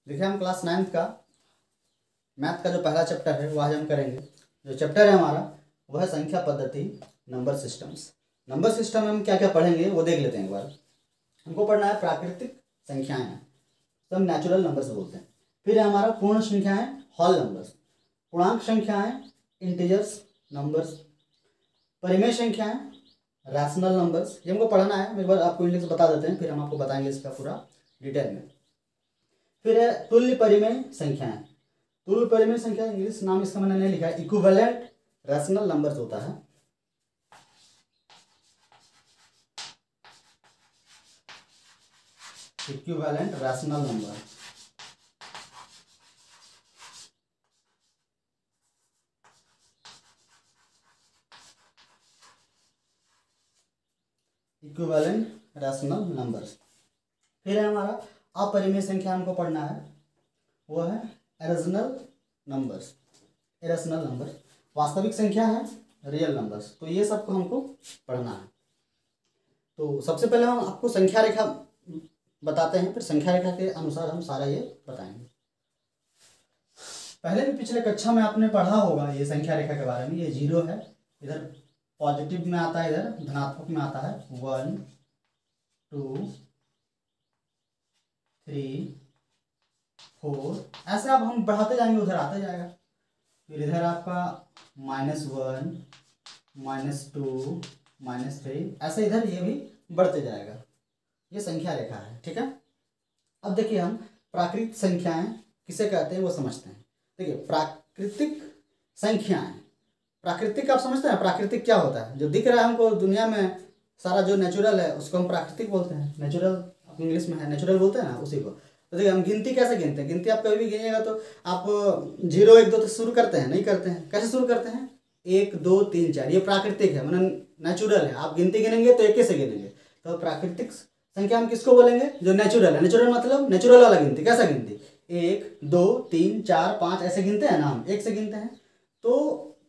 देखिए हम class 9th का मैथ का जो पहला चैप्टर है वो आज हम करेंगे। जो चैप्टर है हमारा वह है संख्या पद्धति नंबर सिस्टम्स। नंबर सिस्टम में हम क्या क्या पढ़ेंगे वो देख लेते हैं एक बार। हमको पढ़ना है प्राकृतिक संख्याएं, सब नेचुरल नंबर्स बोलते हैं। फिर है हमारा पूर्ण संख्याएं, होल नंबर्स। पूर्णांक संख्याएं, इंटीजर्स नंबर्स। परिमेय संख्याएं, रैशनल नंबर्स। ये हमको पढ़ना है। एक बार आपको इंग्लिश बता देते हैं, फिर हम आपको बताएंगे इसका पूरा डिटेल में। फिर है तुल्य परिमेय संख्याएं। तुल्य परिमेय संख्या इंग्लिश नाम इसका मैंने नहीं लिखा है, इक्विवेलेंट रैशनल नंबर्स होता है। Equivalent rational number. Equivalent rational numbers. फिर है हमारा अपरिमेय संख्या हमको पढ़ना है, वो है इरेशनल नंबर्स। इरेशनल नंबर वास्तविक संख्या है, रियल नंबर्स। तो ये सबको हमको पढ़ना है। तो सबसे पहले हम आपको संख्या रेखा बताते हैं, फिर संख्या रेखा के अनुसार हम सारा ये बताएंगे। पहले भी पिछले कक्षा में आपने पढ़ा होगा ये संख्या रेखा के बारे में। ये 0 है, इधर पॉजिटिव में आता है, इधर धनात्मक में आता है। 1 2 3 4 ऐसे अब हम बढ़ाते जाएंगे, उधर आते जाएगा। फिर इधर आपका -1 -2 -3 ऐसे इधर ये भी बढ़ते जाएगा। ये संख्या रेखा है, ठीक है। अब देखिए हम प्राकृतिक संख्याएं किसे कहते हैं वो समझते हैं। देखिए प्राकृतिक संख्याएं, प्राकृतिक आप समझते हैं प्राकृतिक क्या होता है? जो दिख रहा है हमको दुनिया में सारा जो नेचुरल है उसको हम प्राकृतिक बोलते हैं। नेचुरल इंग्लिश में है, नेचुरल बोलते हैं ना उसी को। तो देखिए हम गिनती कैसे गिनते हैं? गिनती आप कभी भी गिनिएगा तो आप 0 1 2 तो शुरू करते हैं, नहीं करते हैं। कैसे शुरू करते हैं? 1 2 3 4। ये प्राकृतिक है, मतलब नेचुरल है। आप गिनती गिनेंगे तो 1 से गिनेंगे। तो प्राकृतिक संख्या हम किसको बोलेंगे? जो नेचुरल है। नेचुरल मतलब नेचुरल वाला गिनती। कैसा गिनती? 1 2 3 4 5 ऐसे गिनते हैं ना, हम 1 से गिनते हैं। तो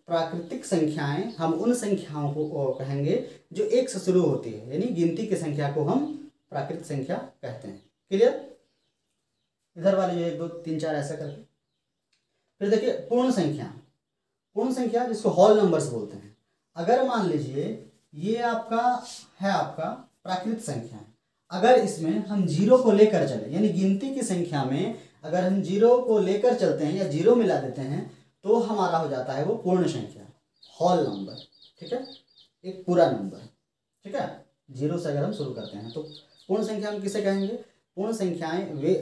प्राकृतिक संख्याएं हम उन संख्याओं को कहेंगे जो 1 से शुरू होती है, यानी गिनती की संख्या को हम प्राकृतिक संख्या कहते हैं। क्लियर? इधर वाले जो 1 2 3 4 ऐसा करके। फिर देखिए पूर्ण संख्या। पूर्ण संख्या जिसको होल नंबर्स बोलते हैं। अगर मान लीजिए ये आपका है, आपका प्राकृतिक संख्या है। अगर इसमें हम 0 को लेकर चले, यानी गिनती की संख्या में अगर हम 0 को लेकर चलते हैं या 0 मिला देते हैं तो हमारा हो जाता है वो पूर्ण संख्या, होल नंबर। ठीक है, एक पूरा नंबर। ठीक है, 0 से अगर हम शुरू करते हैं तो पूर्ण संख्या हम किसे कहेंगे? पूर्ण संख्याएं वे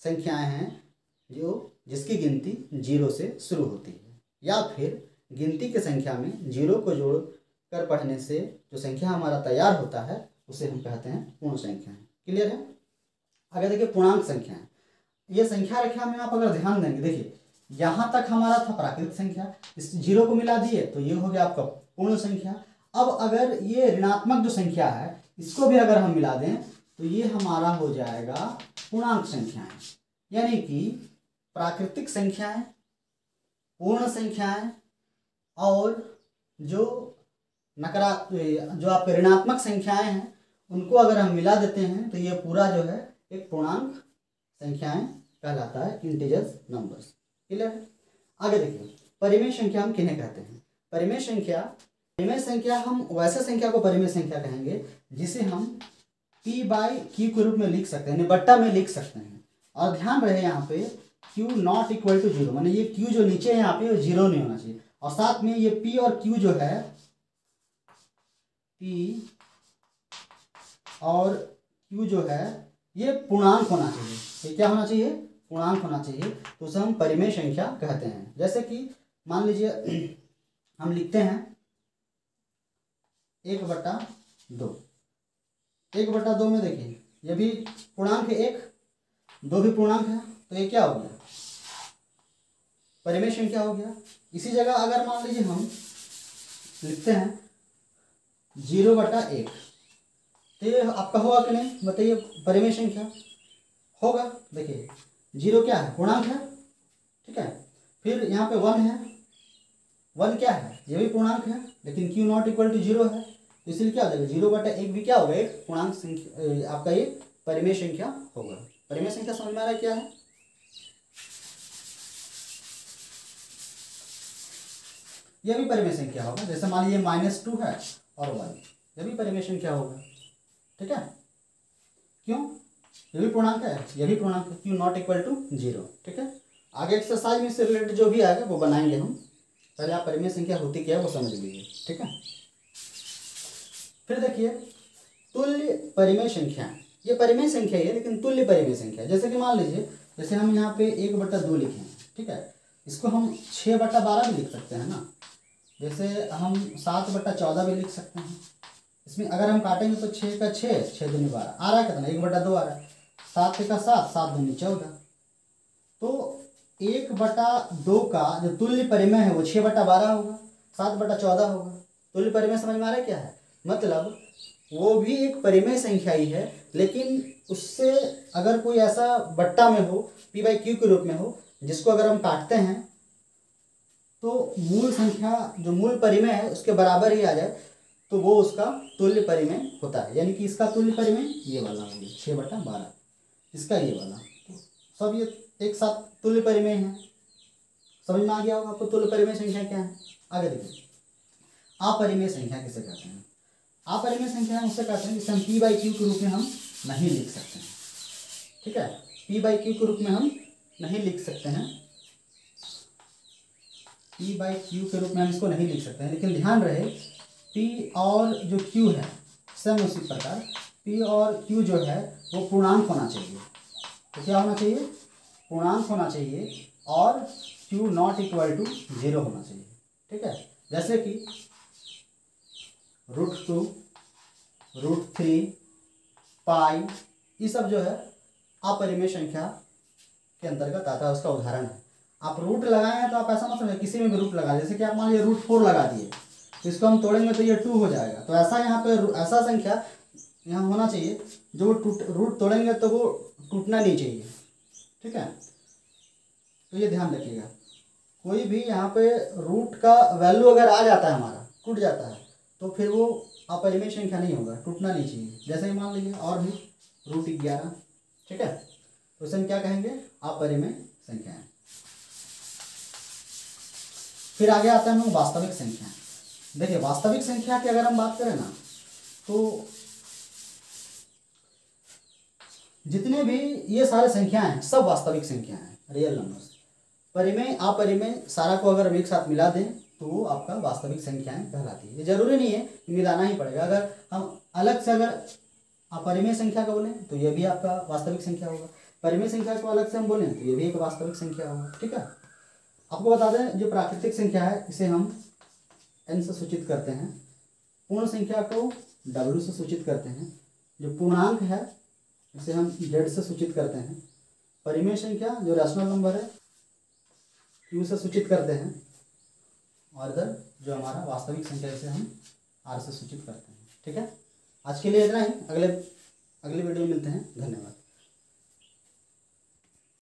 संख्याएं हैं जो जिसकी गिनती 0 से शुरू होती है, या फिर गिनती की संख्या में 0 को जोड़ कर पढ़ने से जो संख्या हमारा तैयार होता है उसे हम कहते हैं पूर्ण संख्याएं। क्लियर है? आगे देखिए पूर्णांक संख्याएं। ये संख्या रेखा में आप अगर ध्यान देंगे, देखिए यहाँ तक हमारा था प्राकृतिक संख्या, इस 0 को मिला दिए तो ये हो गया आपका पूर्ण संख्या। अब अगर ये ऋणात्मक जो संख्या है इसको भी अगर हम मिला दें तो ये हमारा हो जाएगा पूर्णांक संख्याएं। यानी कि प्राकृतिक संख्याएं, पूर्ण संख्याएं और जो जो आपके ऋणात्मक संख्याएं हैं उनको अगर हम मिला देते हैं तो ये पूरा जो है एक पूर्णांक संख्याएं कहलाता है, इंटीजर्स नंबर्स। क्लियर है? आगे देखिए परिमेय संख्या हम किन्हें कहते हैं? परिमेय संख्या हम वैसे संख्या को परिमेय संख्या कहेंगे जिसे हम P/Q के रूप में लिख सकते हैं, निबट्टा में लिख सकते हैं। और ध्यान रहे यहाँ पे Q नॉट इक्वल टू 0, माने ये Q जो नीचे है यहाँ पे 0 नहीं होना चाहिए। और साथ में ये P और Q जो है, P और Q जो है ये पूर्णांक होना चाहिए। ये क्या होना चाहिए? पूर्णांक होना चाहिए। तो उसे हम परिमेय संख्या कहते हैं। जैसे कि मान लीजिए हम लिखते हैं 1/2। 1/2 में देखिए ये भी पूर्णांक है, 1 2 भी पूर्णांक है, तो ये क्या हो गया? परिमेय संख्या हो गया। इसी जगह अगर मान लीजिए हम लिखते हैं 0/1, तो ये आपका होगा कि नहीं बताइए? परिमेय संख्या होगा। देखिए 0 क्या है? पूर्णांक है। ठीक है, फिर यहाँ पे 1 है, 1 क्या है? ये भी पूर्णांक है, लेकिन Q नॉट इक्वल टू 0 है, तो इसलिए क्या हो जाएगा? 0/1 भी क्या होगा? एक पूर्णांक संख्या, आपका ये परिमेय संख्या होगा। परिमेय संख्या समझ में आ रहा है क्या है? यह भी परिमेय संख्या होगा। जैसे मान लीजिए -2 है और 1, यह भी परिमेय संख्या होगा। ठीक है, क्यों? ये भी पूर्णांक है, ये भी पूर्णांक है, क्यों नॉट इक्वल टू 0। ठीक है, आगे एक्सरसाइज में से रिलेटेड जो भी आएगा वो बनाएंगे हम। पहले आप परिमेय संख्या होती क्या है वो समझ लीजिए। ठीक है, फिर देखिए तुल्य परिमेय संख्या। ये परिमेय संख्या है लेकिन तुल्य परिमेय संख्या। जैसे कि मान लीजिए, जैसे हम यहाँ पे 1/2 लिखे हैं। ठीक है, इसको हम 6/12 भी लिख सकते हैं ना। जैसे हम 7/14 भी लिख सकते हैं। इसमें अगर हम काटेंगे तो 6 का 6, 6 दूनी 12, आ रहा है कितना? 1/2 आ रहा है। 7 का 7, 7 दूनी 14। तो 1/2 का जो तुल्य परिमेय है वो 6/12 होगा, 7/14 होगा। तुल्य परिमेय समझ में आ रहा है क्या है? मतलब वो भी एक परिमेय संख्या ही है, लेकिन उससे अगर कोई ऐसा बट्टा में हो, p/q के रूप में हो, जिसको अगर हम काटते हैं तो मूल संख्या जो मूल परिमेय है उसके बराबर ही आ जाए, तो वो उसका तुल्य परिमेय होता है। यानी कि इसका तुल्य परिमेय ये वाला हो गया 6/12, इसका ये वाला। तो सब ये एक साथ तुल्य परिमेय है। समझ में आ गया होगा आपको तुल्य परिमेय संख्या क्या है। आगे देखिए, अपरिमेय संख्या किसे कहते हैं? अपरिमेय संख्या हम उससे कहते हैं जिसे हम p/q के रूप में हम नहीं लिख सकते हैं। ठीक है, p/q के रूप में हम नहीं लिख सकते हैं, p/q के रूप में हम इसको नहीं लिख सकते हैं। लेकिन ध्यान रहे p और जो q है सेम उसी प्रकार p और q जो है वो पूर्णांक होना चाहिए। तो क्या होना चाहिए? पूर्णांक होना चाहिए और q नॉट इक्वल टू 0 होना चाहिए। ठीक है, जैसे कि √2, √3, पाई, ये सब जो है अपरिमेय संख्या के अंतर्गत आता है, उसका उदाहरण है। आप रूट लगाए हैं तो आप ऐसा मत समझिए किसी में भी रूट लगा, जैसे कि आप मान लीजिए √4 लगा दिए, तो इसको हम तोड़ेंगे तो ये 2 हो जाएगा। तो ऐसा यहाँ पे ऐसा संख्या यहाँ होना चाहिए जो रूट तोड़ेंगे तो वो टूटना नहीं चाहिए। ठीक है, तो ये ध्यान रखिएगा। कोई भी यहाँ पे रूट का वैल्यू अगर आ जाता है हमारा, टूट जाता है, तो फिर वो अपरिमेय संख्या नहीं होगा, टूटना नहीं चाहिए। जैसे कि मान लीजिए और भी √11। ठीक है, तो इसे हम क्या कहेंगे? अपरिमेय संख्या है। फिर आगे आता है हम वास्तविक संख्या। देखिए वास्तविक संख्या की अगर हम बात करें ना, तो जितने भी ये सारे संख्याएं हैं सब वास्तविक संख्या हैं, रियल नंबर्स। परिमेय अपरिमेय सारा को अगर हम एक साथ मिला दें तो वो आपका वास्तविक संख्याएं कहलाती है। ये जरूरी नहीं है कि मिलाना ही पड़ेगा। अगर हम अलग से अगर अपरिमेय संख्या को बोलें तो ये भी आपका वास्तविक संख्या होगा, परिमेय संख्या को अलग से हम बोलें तो ये भी एक वास्तविक संख्या होगा। ठीक है, आपको बता दें जो प्राकृतिक संख्या है इसे हम n से सूचित करते हैं, पूर्ण संख्या को w से सूचित करते हैं, जो पूर्णांक है इसे हम z से सूचित करते हैं, परिमेय संख्या जो रैशनल नंबर है q से सूचित करते हैं, और इधर जो हमारा वास्तविक संख्या इसे हम r से सूचित करते हैं। ठीक है, आज के लिए इतना ही। अगले वीडियो में मिलते हैं। धन्यवाद।